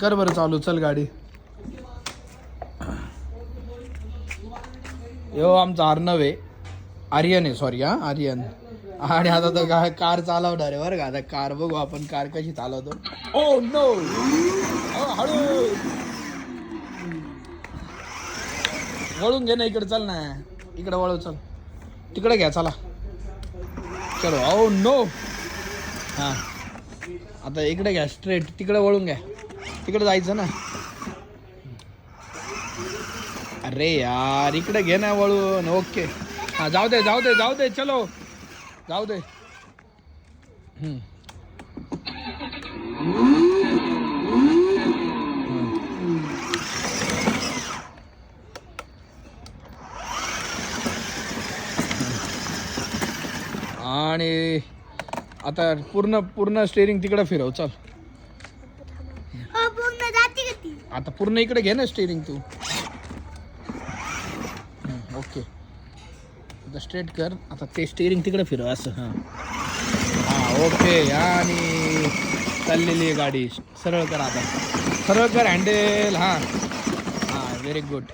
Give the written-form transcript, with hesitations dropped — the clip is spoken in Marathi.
कर बरं चालू, चल गाडी. यो आमचा अर्णव आहे, आर्यन आहे, सॉरी हा आर्यन. आणि आता तर काय कार चालवणार आहे बरं का. आता कार बघू आपण कार कशी चालवतो. ओ नो, हळू वळून घे ना, इकडे चल ना, इकडे वळू, चल तिकडे घ्या, चला चलो. ओ नो, हां आता इकडे घ्या स्ट्रेट, तिकडे वळून घ्या, तिकडे जायचं ना. अरे यार इकडे घे ना वळून. ओके, हां जाऊ दे जाऊ दे जाऊ दे, चलो जाऊ दे. आणि आता पूर्ण पूर्ण स्टेअरिंग तिकडे फिरव, चल. आता पूर्ण इकडे घे ना स्टेअरिंग तू. ओके, आता स्ट्रेट कर. आता ते स्टेअरिंग तिकडे फिरव असं. हां ओके. आणि चाललेली आहे गाडी. सरळ कर, आता सरळ कर हँडल. हां व्हेरी गुड.